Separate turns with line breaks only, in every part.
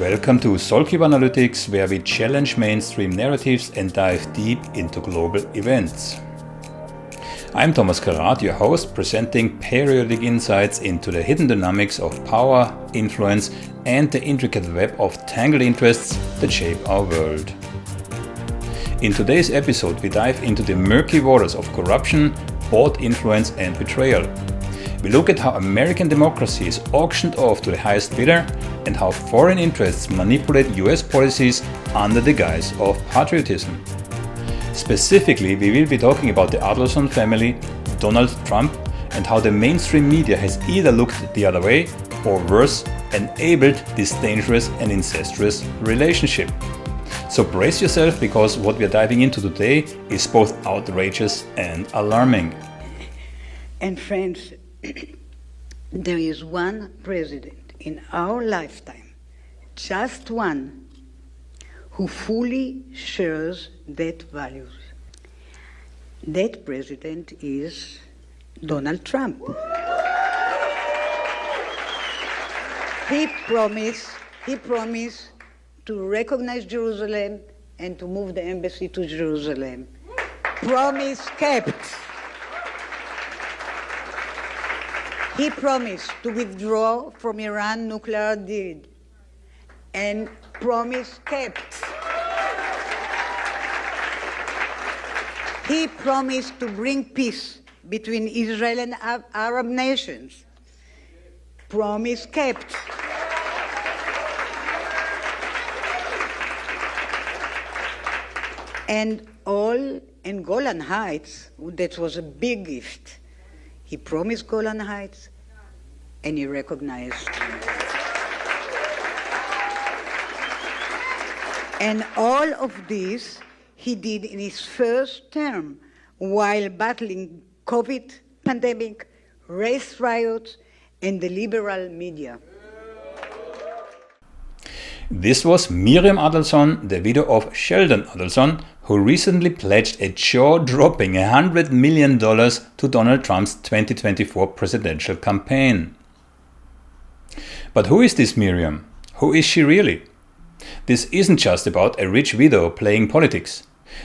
Welcome to Soulkeep Analytics, where we challenge mainstream narratives and dive deep into global events. I'm Thomas Karat, your host, presenting periodic insights into the hidden dynamics of power, influence, and the intricate web of tangled interests that shape our world. In today's episode, we dive into the murky waters of corruption, bought influence, and betrayal. We look at how American democracy is auctioned off to the highest bidder and how foreign interests manipulate US policies under the guise of patriotism. Specifically, we will be talking about the Adelson family, Donald Trump, and how the mainstream media has either looked the other way or worse, enabled this dangerous and incestuous relationship. So brace yourself, because what we are diving into today is both outrageous and alarming.
And friends, there is one president in our lifetime, just one, who fully shares that values. That president is Donald Trump. He promised to recognize Jerusalem and to move the embassy to Jerusalem. Promise kept. He promised to withdraw from Iran nuclear deal, and promise kept. He promised to bring peace between Israel and Arab nations. Promise kept. And Golan Heights, that was a big gift. He promised Golan Heights, and he recognized. And all of this he did in his first term, while battling COVID pandemic, race riots, and the liberal media.
This was Miriam Adelson, the widow of Sheldon Adelson, who recently pledged a jaw-dropping $100 million to Donald Trump's 2024 presidential campaign. But who is this Miriam? Who is she really? This isn't just about a rich widow playing politics.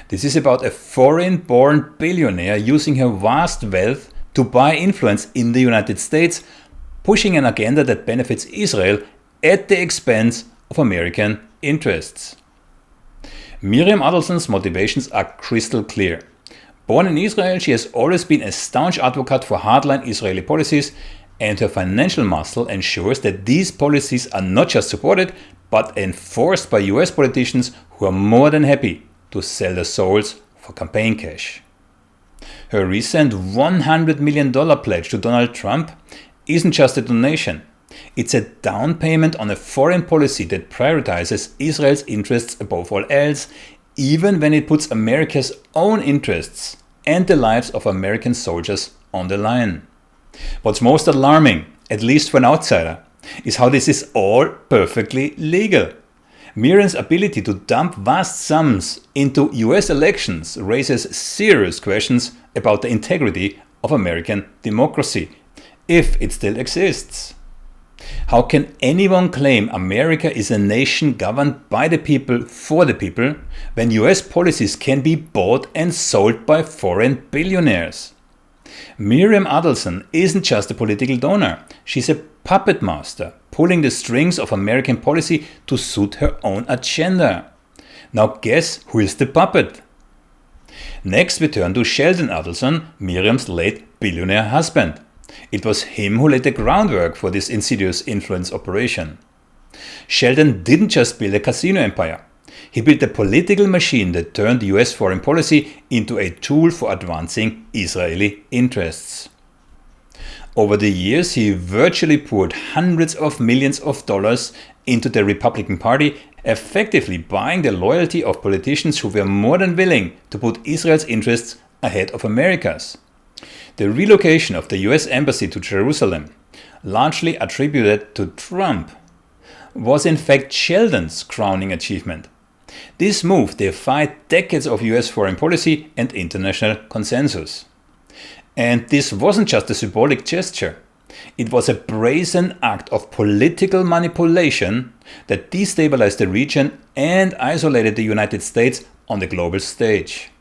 This is about a foreign-born billionaire using her vast wealth to buy influence in the United States, pushing an agenda that benefits Israel at the expense of American interests. Miriam Adelson's motivations are crystal clear. Born in Israel, she has always been a staunch advocate for hardline Israeli policies, and her financial muscle ensures that these policies are not just supported, but enforced by US politicians who are more than happy to sell their souls for campaign cash. Her recent $100 million pledge to Donald Trump isn't just a donation. It's a down payment on a foreign policy that prioritizes Israel's interests above all else, even when it puts America's own interests and the lives of American soldiers on the line. What's most alarming, at least for an outsider, is how this is all perfectly legal. Miriam's ability to dump vast sums into US elections raises serious questions about the integrity of American democracy, if it still exists. How can anyone claim America is a nation governed by the people for the people when US policies can be bought and sold by foreign billionaires? Miriam Adelson isn't just a political donor. She's a puppet master, pulling the strings of American policy to suit her own agenda. Now guess who is the puppet? Next we turn to Sheldon Adelson, Miriam's late billionaire husband. It was him who laid the groundwork for this insidious influence operation. Sheldon didn't just build a casino empire. He built a political machine that turned US foreign policy into a tool for advancing Israeli interests. Over the years, he virtually poured hundreds of millions of dollars into the Republican Party, effectively buying the loyalty of politicians who were more than willing to put Israel's interests ahead of America's. The relocation of the US Embassy to Jerusalem, largely attributed to Trump, was in fact Sheldon's crowning achievement. This move defied decades of US foreign policy and international consensus. And this wasn't just a symbolic gesture. It was a brazen act of political manipulation that destabilized the region and isolated the United States on the global stage.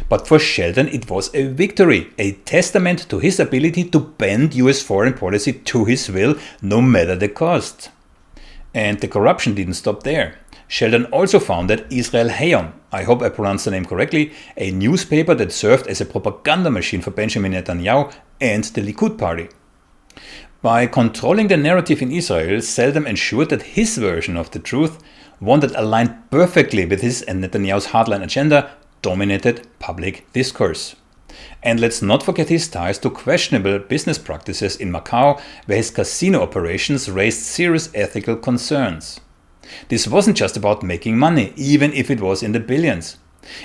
But for Sheldon, it was a victory, a testament to his ability to bend US foreign policy to his will, no matter the cost. And the corruption didn't stop there. Sheldon also founded Israel Hayom, I hope I pronounced the name correctly, a newspaper that served as a propaganda machine for Benjamin Netanyahu and the Likud party. By controlling the narrative in Israel, Sheldon ensured that his version of the truth, one that aligned perfectly with his and Netanyahu's hardline agenda, dominated public discourse. And let's not forget his ties to questionable business practices in Macau, where his casino operations raised serious ethical concerns. This wasn't just about making money, even if it was in the billions.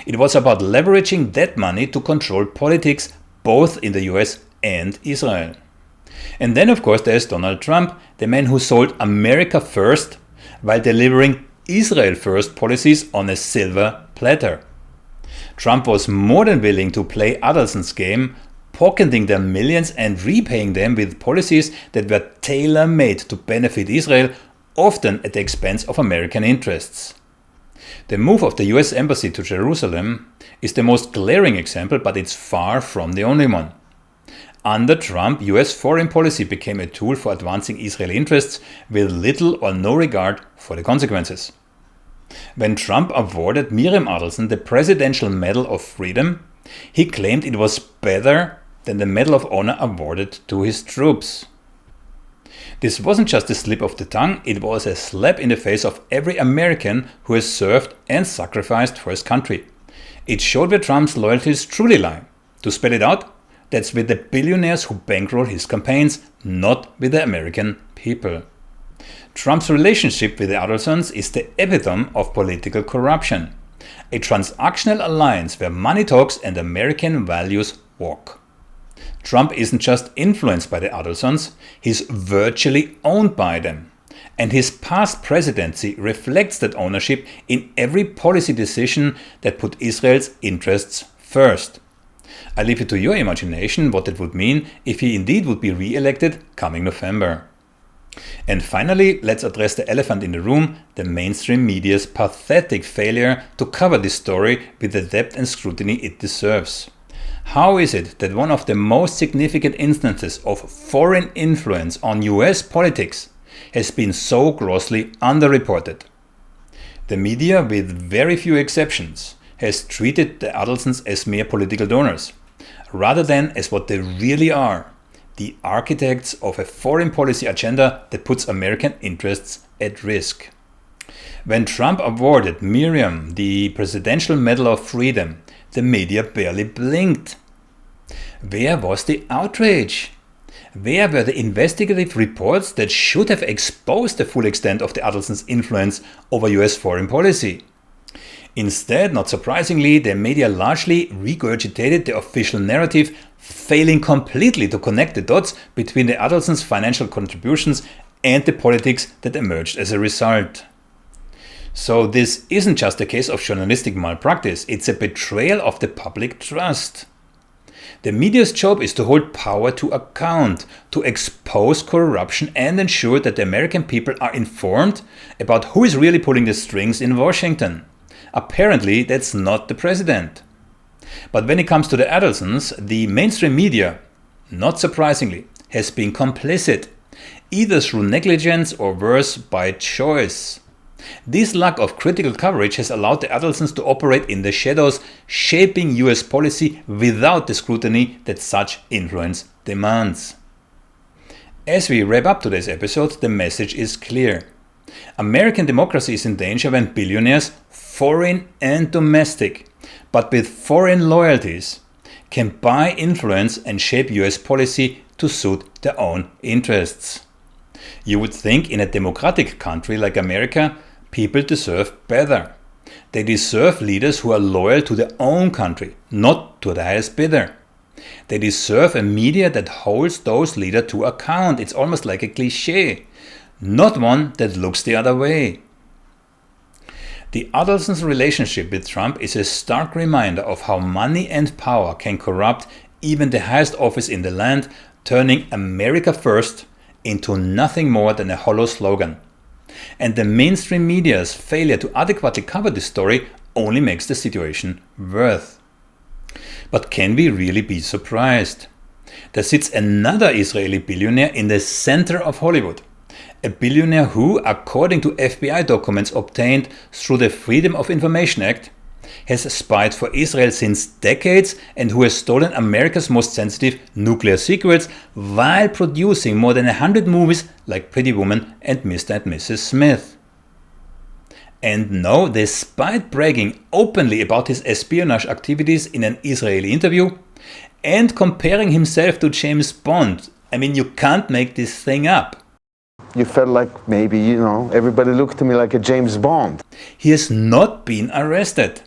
It was about leveraging that money to control politics, both in the US and Israel. And then, of course, there's Donald Trump, the man who sold America first while delivering Israel first policies on a silver platter. Trump was more than willing to play Adelson's game, pocketing their millions and repaying them with policies that were tailor-made to benefit Israel, often at the expense of American interests. The move of the US Embassy to Jerusalem is the most glaring example, but it's far from the only one. Under Trump, US foreign policy became a tool for advancing Israeli interests with little or no regard for the consequences. When Trump awarded Miriam Adelson the Presidential Medal of Freedom, he claimed it was better than the Medal of Honor awarded to his troops. This wasn't just a slip of the tongue, it was a slap in the face of every American who has served and sacrificed for his country. It showed where Trump's loyalties truly lie. To spell it out, that's with the billionaires who bankroll his campaigns, not with the American people. Trump's relationship with the Adelsons is the epitome of political corruption. A transactional alliance where money talks and American values walk. Trump isn't just influenced by the Adelsons, he's virtually owned by them. And his past presidency reflects that ownership in every policy decision that put Israel's interests first. I leave it to your imagination what it would mean if he indeed would be re-elected coming November. And finally, let's address the elephant in the room, the mainstream media's pathetic failure to cover this story with the depth and scrutiny it deserves. How is it that one of the most significant instances of foreign influence on US politics has been so grossly underreported? The media, with very few exceptions, has treated the Adelsons as mere political donors, rather than as what they really are, the architects of a foreign policy agenda that puts American interests at risk. When Trump awarded Miriam the Presidential Medal of Freedom, the media barely blinked. Where was the outrage? Where were the investigative reports that should have exposed the full extent of the Adelsons' influence over US foreign policy? Instead, not surprisingly, the media largely regurgitated the official narrative, failing completely to connect the dots between the Adelsons' financial contributions and the politics that emerged as a result. So this isn't just a case of journalistic malpractice, it's a betrayal of the public trust. The media's job is to hold power to account, to expose corruption and ensure that the American people are informed about who is really pulling the strings in Washington. Apparently, that's not the president. But when it comes to the Adelsons, the mainstream media, not surprisingly, has been complicit, either through negligence or worse, by choice. This lack of critical coverage has allowed the Adelsons to operate in the shadows, shaping US policy without the scrutiny that such influence demands. As we wrap up today's episode, the message is clear. American democracy is in danger when billionaires, foreign and domestic, but with foreign loyalties, can buy influence and shape US policy to suit their own interests. You would think in a democratic country like America, people deserve better. They deserve leaders who are loyal to their own country, not to the highest bidder. They deserve a media that holds those leaders to account. It's almost like a cliché, not one that looks the other way. The Adelsons' relationship with Trump is a stark reminder of how money and power can corrupt even the highest office in the land, turning America First into nothing more than a hollow slogan. And the mainstream media's failure to adequately cover this story only makes the situation worse. But can we really be surprised? There sits another Israeli billionaire in the center of Hollywood. A billionaire who, according to FBI documents obtained through the Freedom of Information Act, has spied for Israel since decades and who has stolen America's most sensitive nuclear secrets while producing more than 100 movies like Pretty Woman and Mr. and Mrs. Smith. And now, despite bragging openly about his espionage activities in an Israeli interview and comparing himself to James Bond, you can't make this thing up.
You felt like maybe, everybody looked to me like a James Bond.
He has not been arrested.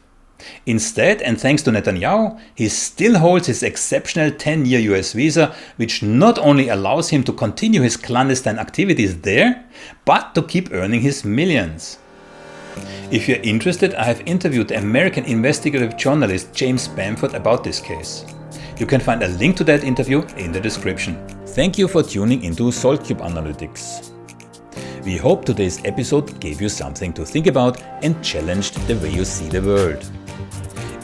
Instead, and thanks to Netanyahu, he still holds his exceptional 10-year US visa, which not only allows him to continue his clandestine activities there, but to keep earning his millions. If you're interested, I have interviewed the American investigative journalist James Bamford about this case. You can find a link to that interview in the description. Thank you for tuning into SaltCube Analytics. We hope today's episode gave you something to think about and challenged the way you see the world.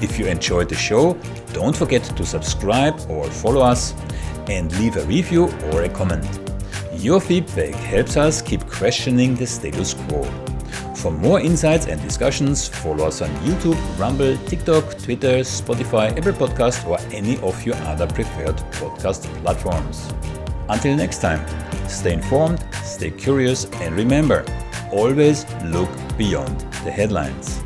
If you enjoyed the show, don't forget to subscribe or follow us and leave a review or a comment. Your feedback helps us keep questioning the status quo. For more insights and discussions, follow us on YouTube, Rumble, TikTok, Twitter, Spotify, Apple Podcasts, or any of your other preferred podcast platforms. Until next time, stay informed, stay curious, and remember, always look beyond the headlines.